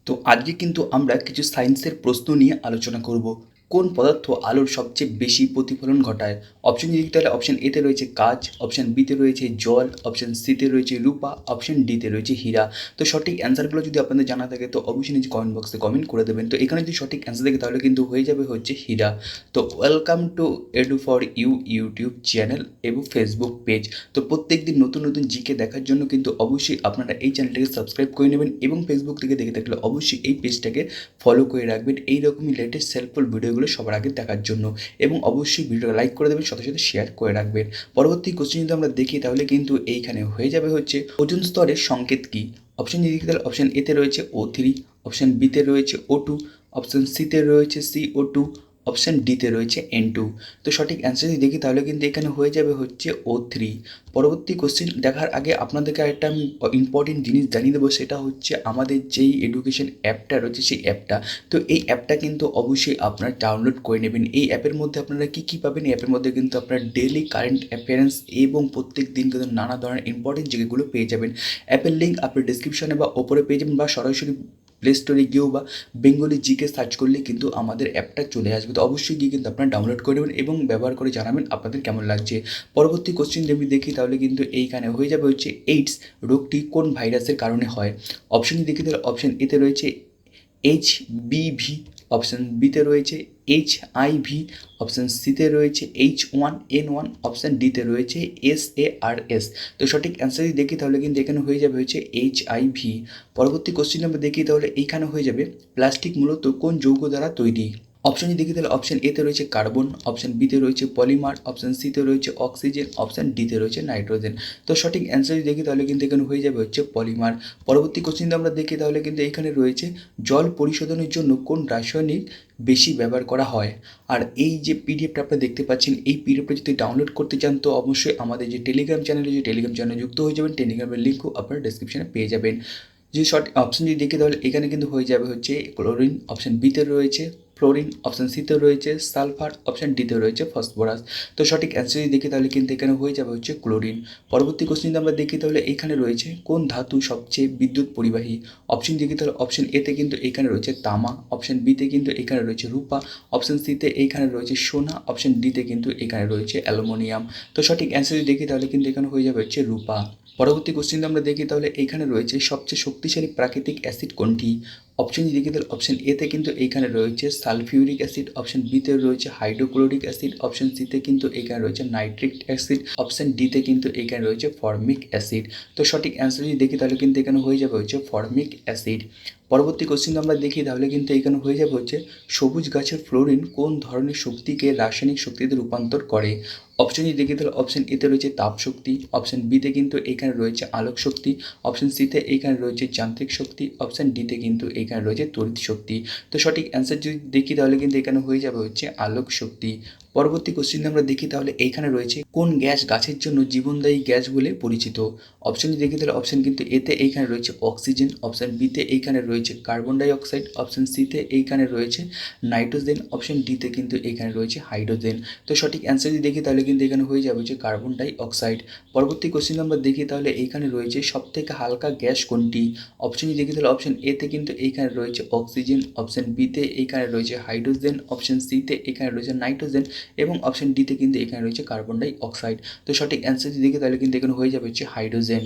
তো আজকে কিন্তু আমরা কিছু সায়েন্সের প্রশ্ন নিয়ে আলোচনা করব। কোন পদার্থ আলোর সবচেয়ে বেশি প্রতিফলন ঘটায়? অপশন যদি তাহলে অপশন এতে রয়েছে কাঁচ, অপশন বিতে রয়েছে জল, অপশন সিতে রয়েছে রূপা, অপশন ডিতে রয়েছে হীরা। তো সঠিক অ্যান্সারগুলো যদি আপনাদের জানা থাকে তো অবশ্যই নিচে কমেন্ট বক্সে কমেন্ট করে দেবেন। তো এখানে যদি সঠিক অ্যান্সার থাকে তাহলে কিন্তু হয়ে যাবে হচ্ছে হীরা। তো welcome to edu for you YouTube channel এবং ফেসবুক পেজ। তো প্রত্যেক দিন নতুন নতুন জিকে দেখার জন্য কিন্তু অবশ্যই আপনারা এই চ্যানেলটাকে সাবস্ক্রাইব করে নেবেন এবং ফেসবুক থেকে দেখে থাকলে অবশ্যই এই পেজটাকে ফলো করে রাখবেন এইরকমই লেটেস্ট হেল্পফুল ভিডিওগুলো সবার আগে দেখার জন্য। এবং অবশ্যই ভিডিওটা লাইক করে দেবেন, সাথে সাথে শেয়ার করে রাখবেন। পরবর্তী কোশ্চেন যদি আমরা দেখি তাহলে কিন্তু এইখানে হয়ে যাবে হচ্ছে ওজোন স্তরের সংকেত কী? অপশন যদি তাহলে অপশন এতে রয়েছে O3, অপশন বিতে রয়েছে O2, অপশন সিতে রয়েছে CO2, অপশন ডিতে রয়েছে N2। তো সঠিক অ্যান্সার যদি দেখি তাহলে কিন্তু এখানে হয়ে যাবে হচ্ছে O3। পরবর্তী কোশ্চেন দেখার আগে আপনাদেরকে একটা আমি ইম্পর্টেন্ট জিনিস জানিয়ে দেবো, সেটা হচ্ছে আমাদের যেই এডুকেশন অ্যাপটা রয়েছে সেই অ্যাপটা। তো এই অ্যাপটা কিন্তু অবশ্যই আপনারা ডাউনলোড করে নেবেন। এই অ্যাপের মধ্যে আপনারা কী কী পাবেন? এই অ্যাপের মধ্যে কিন্তু আপনারা ডেইলি কারেন্ট অ্যাফেয়ার্স এবং প্রত্যেক দিন কিন্তু নানা ধরনের ইম্পর্টেন্ট জায়গাগুলো পেয়ে যাবেন। অ্যাপের লিঙ্ক আপনি ডিসক্রিপশনে বা ওপরে পেয়ে যাবেন, বা সরাসরি প্লে স্টোরে গিয়েও বা বেঙ্গলি জিকে সার্চ করলে কিন্তু আমাদের অ্যাপটা চলে আসবে। তো অবশ্যই গিয়ে কিন্তু আপনারা ডাউনলোড করে নেবেন এবং ব্যবহার করে জানাবেন আপনাদের কেমন লাগছে। পরবর্তী কোশ্চেন যদি দেখি তাহলে কিন্তু এইখানে হয়ে যাবে হচ্ছে এইডস রোগটি কোন ভাইরাসের কারণে হয়? অপশন দেখি তাহলে অপশন এতে রয়েছে HBV, অপশন বিতে রয়েছে HIV, অপশন সিতে রয়েছে H1N1, অপশন ডিতে রয়েছে SARS। তো সঠিক অ্যান্সার যদি দেখি তাহলে কিন্তু এখানে হয়ে যাবে হচ্ছে HIV। পরবর্তী কোশ্চেন আমরা দেখি তাহলে এইখানে হয়ে যাবে প্লাস্টিক মূলত কোন যৌগ দ্বারা তৈরি? অপশন দেখি তাহলে অপশন এতে রয়েছে কার্বন, অপশন বিতে রয়েছে পলিমার, অপশন সিতে রয়েছে অক্সিজেন, অপশন ডিতে রয়েছে নাইট্রোজেন। তো সঠিক অ্যান্সার যদি দেখি তাহলে কিন্তু এখানে হয়ে যাবে হচ্ছে পলিমার। পরবর্তী কোশ্চেন আমরা দেখি তাহলে কিন্তু এখানে রয়েছে জল পরিশোধনের জন্য কোন রাসায়নিক বেশি ব্যবহার করা হয়? আর এই যে পিডিএফটা আপনারা দেখতে পাচ্ছেন, এই পিডিএফটা যদি ডাউনলোড করতে চান তো অবশ্যই আমাদের যে টেলিগ্রাম চ্যানেলে যুক্ত হয়ে যাবেন। টেলিগ্রামের লিঙ্কও আপনারা ডেসক্রিপশনে পেয়ে যাবেন। যে শর্ট অপশন যদি দেখি তাহলে এখানে কিন্তু হয়ে যাবে হচ্ছে ক্লোরিন, অপশন বিতে রয়েছে ফ্লোরিন, অপশন সিতে রয়েছে সালফার, অপশন ডিতে রয়েছে ফসফরাস। তো সঠিক অ্যান্সার যদি দেখি তাহলে কিন্তু এখানে হয়ে যাবে হচ্ছে ক্লোরিন। পরবর্তী কোশ্চেন যদি আমরা দেখি তাহলে এখানে রয়েছে কোন ধাতু সবচেয়ে বিদ্যুৎ পরিবাহী? অপশন দেখি তাহলে অপশন এতে কিন্তু এখানে রয়েছে তামা, অপশন বিতে কিন্তু এখানে রয়েছে রূপা, অপশন সিতে এইখানে রয়েছে সোনা, অপশন ডিতে কিন্তু এখানে রয়েছে অ্যালুমিনিয়াম। তো সঠিক অ্যান্সার যদি দেখি তাহলে কিন্তু এখানে হয়ে যাবে হচ্ছে রূপা। পরবর্তী কোশ্চেন আমরা দেখি তাহলে এখানে রয়েছে সবচেয়ে শক্তিশালী প্রাকৃতিক অ্যাসিড কোনটি? অপশন যদি দেখি তাহলে অপশন এতে কিন্তু এইখানে রয়েছে সালফিউরিক অ্যাসিড, অপশন বিতে রয়েছে হাইড্রোক্লোরিক অ্যাসিড, অপশন সিতে কিন্তু এখানে রয়েছে নাইট্রিক অ্যাসিড, অপশন ডিতে কিন্তু এখানে রয়েছে ফর্মিক অ্যাসিড। তো সঠিক অ্যান্সার যদি দেখি তাহলে কিন্তু এখানে হয়ে যাবে হচ্ছে ফর্মিক অ্যাসিড। পরবর্তী কোশ্চেন আমরা দেখি তাহলে কিন্তু এখানে হয়ে যাবে হচ্ছে সবুজ গাছের ফ্লোরিন কোন ধরনের শক্তিকে রাসায়নিক শক্তিতে রূপান্তর করে? অপশন যদি দেখি তাহলে অপশন এতে রয়েছে তাপ শক্তি, অপশন বিতে কিন্তু এখানে রয়েছে আলোক শক্তি, অপশন সিতে এখানে রয়েছে যান্ত্রিক শক্তি, অপশন ডিতে কিন্তু এখানে রয়েছে তড়িৎ শক্তি। তো সঠিক অ্যান্সার যদি দেখি তাহলে কিন্তু এখানে হয়ে যাবে হচ্ছে আলোক শক্তি। পরবর্তী কোশ্চেন আমরা দেখি তাহলে এইখানে রয়েছে কোন গ্যাস গাছের জন্য জীবনদায়ী গ্যাস বলে পরিচিত? অপশন দেখি তাহলে অপশন কিন্তু এতে এইখানে রয়েছে অক্সিজেন, অপশন বিতে এইখানে রয়েছে কার্বন ডাই অক্সাইড, অপশন সিতে এইখানে রয়েছে নাইট্রোজেন, অপশন ডিতে কিন্তু এখানে রয়েছে হাইড্রোজেন। তো সঠিক অ্যান্সার যদি দেখি তাহলে কিন্তু এখানে হয়ে যাবে যে কার্বন ডাই অক্সাইড। পরবর্তী কোশ্চেন আমরা দেখি তাহলে এইখানে রয়েছে সবথেকে হালকা গ্যাস কোনটি? অপশন দেখি তাহলে অপশন এতে কিন্তু এইখানে রয়েছে অক্সিজেন, অপশন বিতে এইখানে রয়েছে হাইড্রোজেন, অপশন সিতে এখানে রয়েছে নাইট্রোজেন এবং অপশন ডিতে কিন্তু এখানে রয়েছে কার্বন ডাই অক্সাইড। তো সঠিক অ্যান্সার যদি দেখি তাহলে কিন্তু এখানে হয়ে যাবে হচ্ছে হাইড্রোজেন।